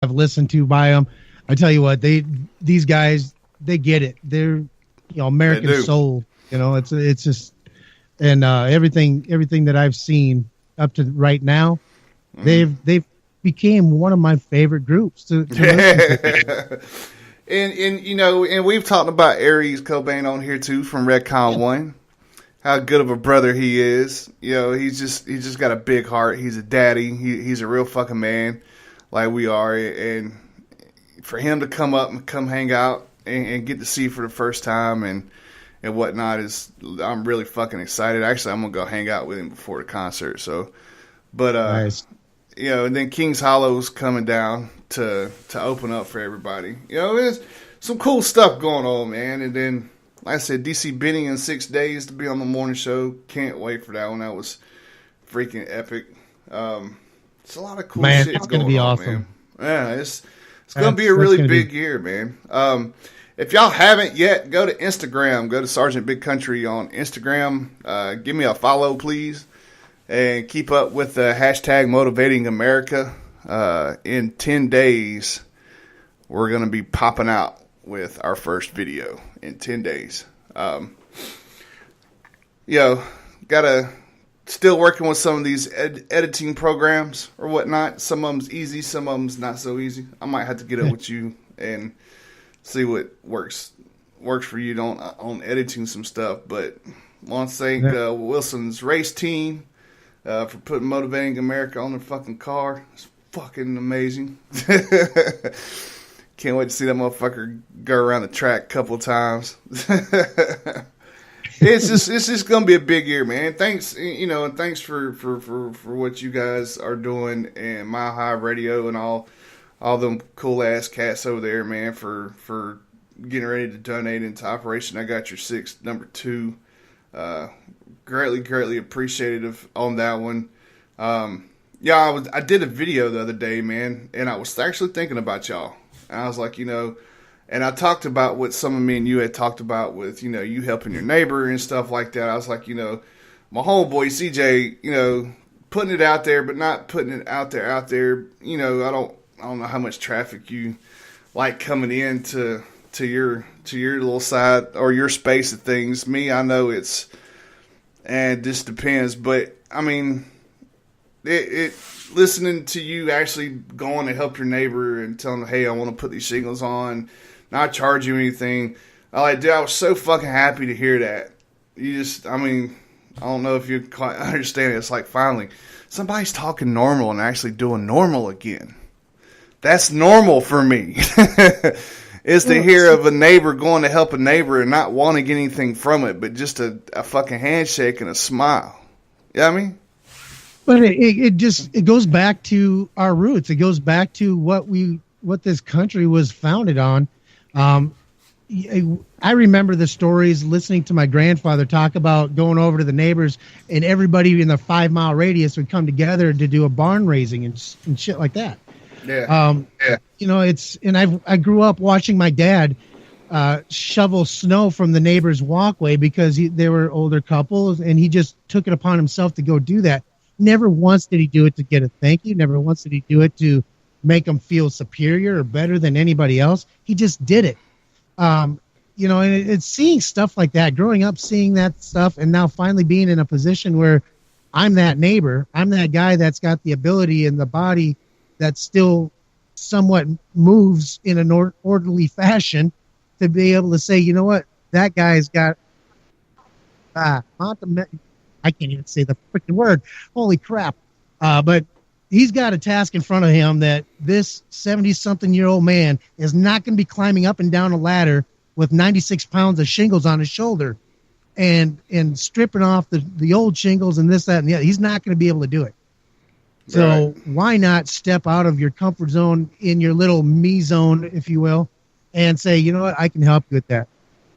I've listened to by them. I tell you what, these guys, they get it. They're, They American do. soul. It's just, and everything that I've seen up to right now, they've became one of my favorite groups to listen to. And we've talked about Aries Cobain on here too from Redcon One. How good of a brother he is. He's just got a big heart. He's a daddy. He's a real fucking man, like we are. And for him to come up and come hang out and get to see for the first time and whatnot I'm really fucking excited. Actually, I'm gonna go hang out with him before the concert. So, but Nice. and then King's Hollow's coming down to open up for everybody. There's some cool stuff going on, man. And then, like I said, DC Benning in 6 days to be on the morning show. Can't wait for that one. That was freaking epic. It's a lot of cool Man, shit it's going gonna be on, awesome. man. Yeah, it's gonna be a really big year, man. If y'all haven't yet, go to Instagram. Go to Sergeant Big Country on Instagram. Give me a follow, please. And keep up with the hashtag Motivating America. In 10 days, we're going to be popping out with our first video in 10 days. Gotta still working with some of these editing programs or whatnot. Some of them's easy, some of them's not so easy. I might have to get up with you and see what works for you on editing some stuff. But I want to thank Wilson's race team for putting Motivating America on their fucking car. It's fucking amazing. Can't wait to see that motherfucker go around the track a couple times. It's just gonna be a big year, man. Thanks, and thanks for what you guys are doing and Mile High Radio and all them cool ass cats over there, man, for getting ready to donate into Operation I Got Your Six #2. Greatly appreciative on that one. I did a video the other day, man, and I was actually thinking about y'all. And I was like, and I talked about what some of me and you had talked about with, you helping your neighbor and stuff like that. I was like, my homeboy CJ, putting it out there, but not putting it out there. I don't know how much traffic you like coming in to your little side or your space of things. Me, I know and this depends, but I mean, it listening to you actually going to help your neighbor and telling them, hey, I want to put these shingles on, not charge you anything. I was so fucking happy to hear that. I don't know if you quite understand it. It's like finally somebody's talking normal and actually doing normal again. That's normal for me. Is to hear of a neighbor going to help a neighbor and not wanting anything from it, but just a fucking handshake and a smile. You know what I mean? But it goes back to our roots. It goes back to what this country was founded on. I remember the stories listening to my grandfather talk about going over to the neighbors, and everybody in the 5-mile radius would come together to do a barn raising and shit like that. Yeah. I grew up watching my dad shovel snow from the neighbor's walkway because they were older couples, and he just took it upon himself to go do that. Never once did he do it to get a thank you. Never once did he do it to make him feel superior or better than anybody else. He just did it. And it's seeing stuff like that, growing up seeing that stuff, and now finally being in a position where I'm that neighbor. I'm that guy that's got the ability and the body that still somewhat moves in an orderly fashion to be able to say, you know what, that guy's got I can't even say the freaking word. Holy crap. But he's got a task in front of him that this 70-something-year-old man is not going to be climbing up and down a ladder with 96 pounds of shingles on his shoulder and stripping off the old shingles and this, that, and the other. He's not going to be able to do it. So why not step out of your comfort zone in your little me zone, if you will, and say, you know what, I can help you with that.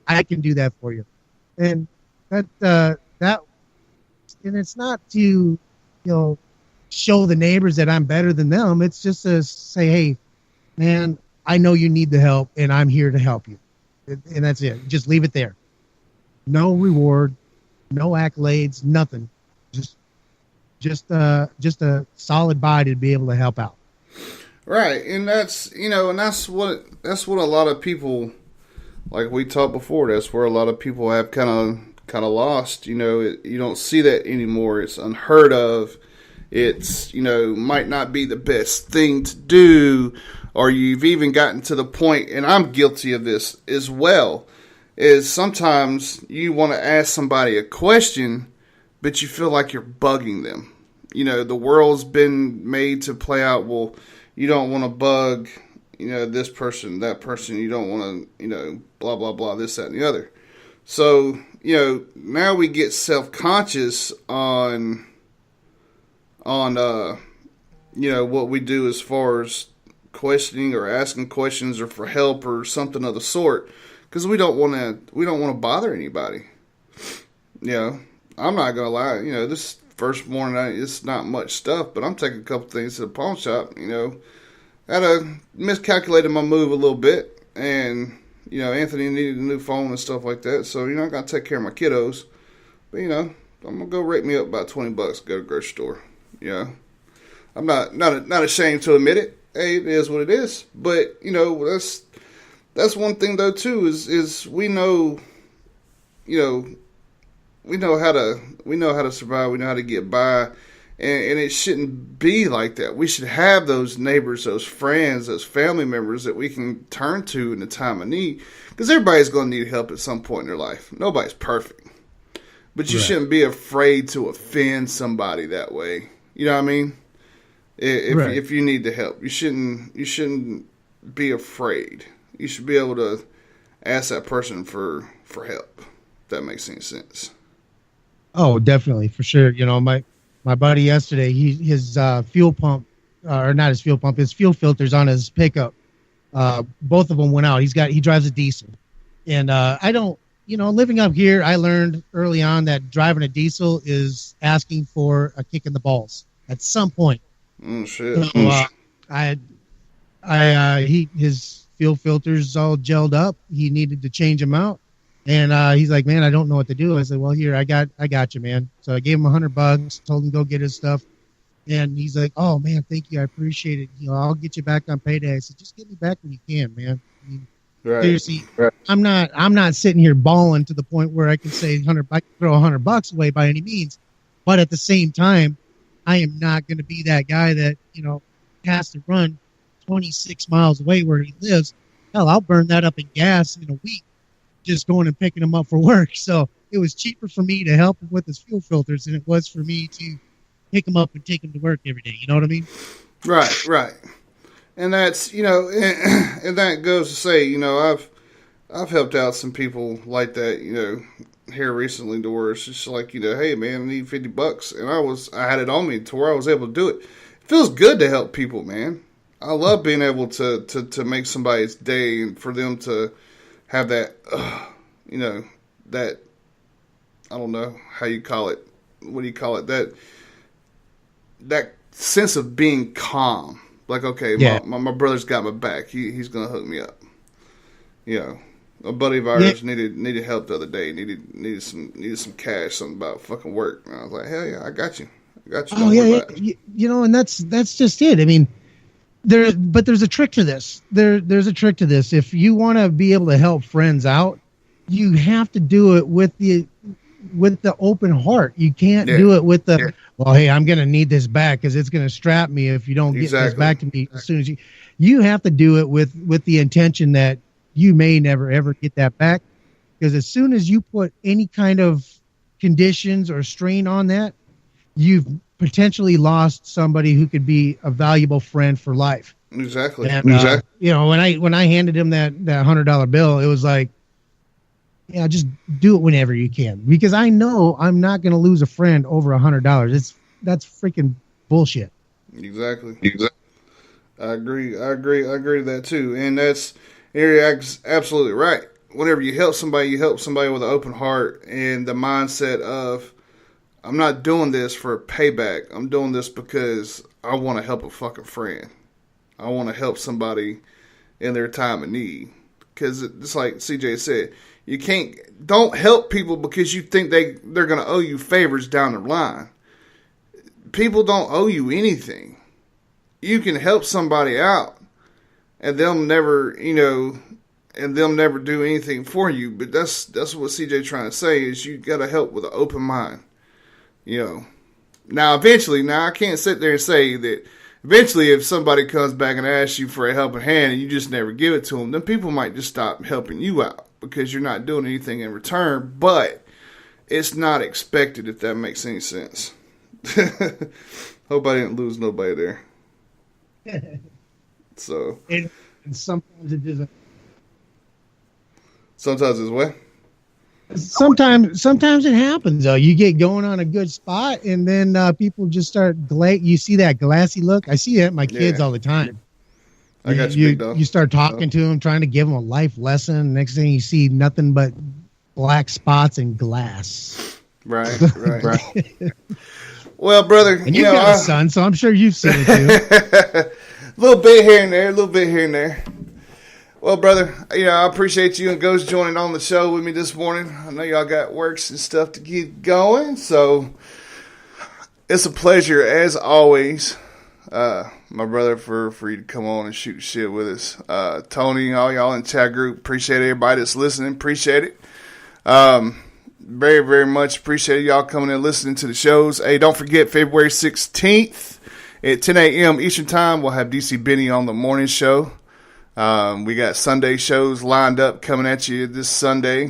I can do that for you. And and it's not to, show the neighbors that I'm better than them. It's just to say, hey, man, I know you need the help and I'm here to help you. And that's it. Just leave it there. No reward, no accolades, nothing. Just a solid body to be able to help out. Right, and that's what a lot of people, like we talked before. That's where a lot of people have kind of lost. You don't see that anymore. It's unheard of. It's might not be the best thing to do, or you've even gotten to the point, and I'm guilty of this as well. Is sometimes you want to ask somebody a question, but you feel like you're bugging them. The world's been made to play out. Well, you don't want to bug, this person, that person. You don't want to, blah, blah, blah, this, that, and the other. So, now we get self-conscious on what we do as far as questioning or asking questions or for help or something of the sort. Because we don't want to bother anybody. I'm not going to lie. This first morning, it's not much stuff, but I'm taking a couple things to the pawn shop. I miscalculated my move a little bit, and Anthony needed a new phone and stuff like that. So I got to take care of my kiddos. But I'm gonna go rate me up about $20. Go to the grocery store. I'm not ashamed to admit it. Hey, it is what it is. But that's one thing though too is we know how to survive. We know how to get by, and it shouldn't be like that. We should have those neighbors, those friends, those family members that we can turn to in a time of need. Because everybody's going to need help at some point in their life. Nobody's perfect, but you shouldn't be afraid to offend somebody that way. You know what I mean? If you need the help, you shouldn't be afraid. You should be able to ask that person for help. If that makes any sense. Oh, definitely, for sure. My buddy yesterday, his fuel pump, or not his fuel pump, his fuel filters on his pickup, both of them went out. He drives a diesel, and I don't, living up here, I learned early on that driving a diesel is asking for a kick in the balls at some point. Shit. So, his fuel filters all gelled up. He needed to change them out. And he's like, man, I don't know what to do. I said, well, here, I got you, man. So I gave him $100, told him to go get his stuff. And he's like, oh, man, thank you. I appreciate it. I'll get you back on payday. I said, just get me back when you can, man. I mean, seriously, I'm not sitting here balling to the point where I can say I can throw $100 away by any means. But at the same time, I am not going to be that guy that, has to run 26 miles away where he lives. Hell, I'll burn that up in gas in a week, just going and picking him up for work. So it was cheaper for me to help him with his fuel filters than it was for me to pick him up and take him to work every day. You know what I mean? Right. And that's, and that goes to say, I've helped out some people like that, here recently to where it's just like, hey man, I need $50. And I had it on me to where I was able to do it. It feels good to help people, man. I love being able to make somebody's day and for them to have that, that, I don't know how you call it. What do you call it? That sense of being calm. Like, okay, yeah. my brother's got my back. He's going to hook me up. A buddy of ours needed help the other day. Needed some cash, something about fucking work. And I was like, hell yeah, I got you. Oh yeah. And that's just it. I mean, there's a trick to this. There's a trick to this. If you want to be able to help friends out, you have to do it with the open heart. You can't do it with the, well, hey, I'm going to need this back because it's going to strap me if you don't get this back to me as soon as you have to do it with the intention that you may never, ever get that back. Because as soon as you put any kind of conditions or strain on that, you've potentially lost somebody who could be a valuable friend for life. Exactly. And, when I handed him that $100 bill, it was like, yeah, just do it whenever you can, because I know I'm not going to lose a friend over $100. That's freaking bullshit. Exactly. I agree to that too. And you're absolutely right. Whenever you help somebody with an open heart and the mindset of, I'm not doing this for a payback. I'm doing this because I want to help a fucking friend. I want to help somebody in their time of need. Because it's like CJ said, don't help people because you think they're going to owe you favors down the line. People don't owe you anything. you can help somebody out, and they'll never, and they'll never do anything for you. But that's what CJ trying to say is you got to help with an open mind. Now eventually, I can't sit there and say that eventually if somebody comes back and asks you for a helping hand and you just never give it to them, then people might just stop helping you out because you're not doing anything in return. But it's not expected, if that makes any sense. Hope I didn't lose nobody there. So and sometimes it doesn't. Sometimes it's what? Sometimes it happens though. You get going on a good spot, and then people just start you see that glassy look. I see it at my kids all the time. I got you, big dog. You start talking to them, trying to give them a life lesson. Next thing you see, nothing but black spots and glass. Right. Well, brother, and you've got a son, so I'm sure you've seen it too. A little bit here and there. Well, brother, I appreciate you and Ghost joining on the show with me this morning. I know y'all got works and stuff to get going, so it's a pleasure as always, my brother, for you to come on and shoot shit with us. Tony, all y'all in the chat group, appreciate everybody that's listening. Appreciate it. Very, very much appreciate y'all coming and listening to the shows. Hey, don't forget February 16th at 10 a.m. Eastern Time, we'll have DC Benny on the morning show. We got Sunday shows lined up coming at you this Sunday,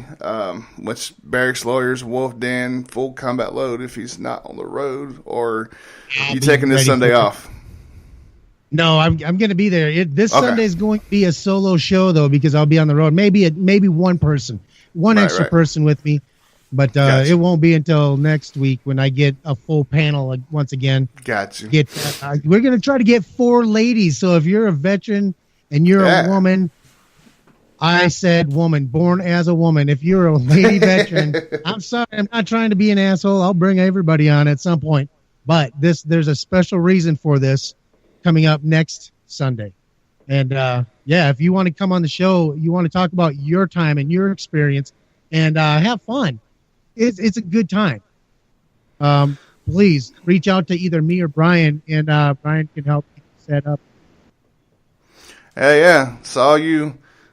which Barracks Lawyers, Wolf Dan, Full Combat Load if he's not on the road, or you taking this Sunday off? No, I'm going to be there. This Sunday is going to be a solo show though, because I'll be on the road. Maybe one person, extra person with me. But It won't be until next week when I get a full panel once again. Gotcha. We're going to try to get 4 ladies. So if you're a veteran and you're a woman, I said woman, born as a woman. If you're a lady veteran, I'm sorry, I'm not trying to be an asshole. I'll bring everybody on at some point. But there's a special reason for this coming up next Sunday. And if you want to come on the show, you want to talk about your time and your experience and have fun. It's a good time. Please reach out to either me or Brian, and Brian can help set up. Hey, yeah. So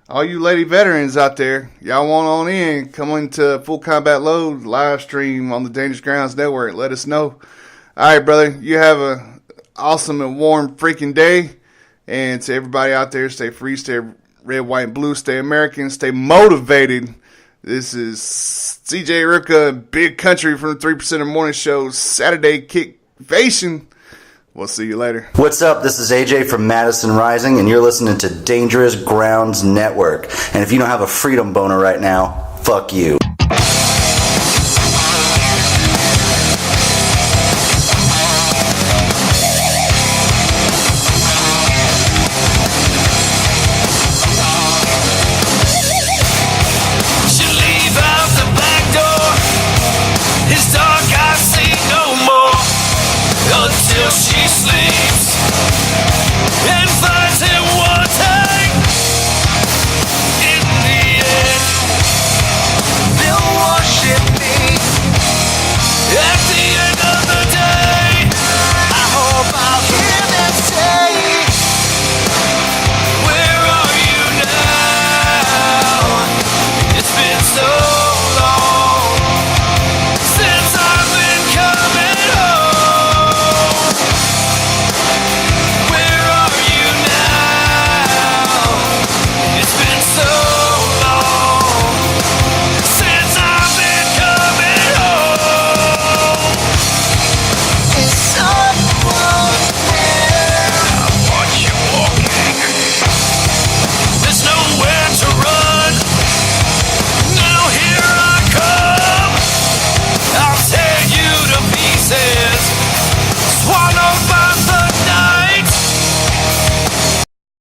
all you lady veterans out there, y'all want on in, come into Full Combat Load live stream on the Dangerous Grounds Network. Let us know. All right, brother. You have a awesome and warm freaking day. And to everybody out there, stay free, stay red, white, and blue, stay American, stay motivated. This is CJ Ripka, Big Country from the 3% of Morning Show, Saturday KICKVATION. We'll see you later. What's up? This is AJ from Madison Rising, and you're listening to Dangerous Grounds Network. And if you don't have a freedom boner right now, fuck you.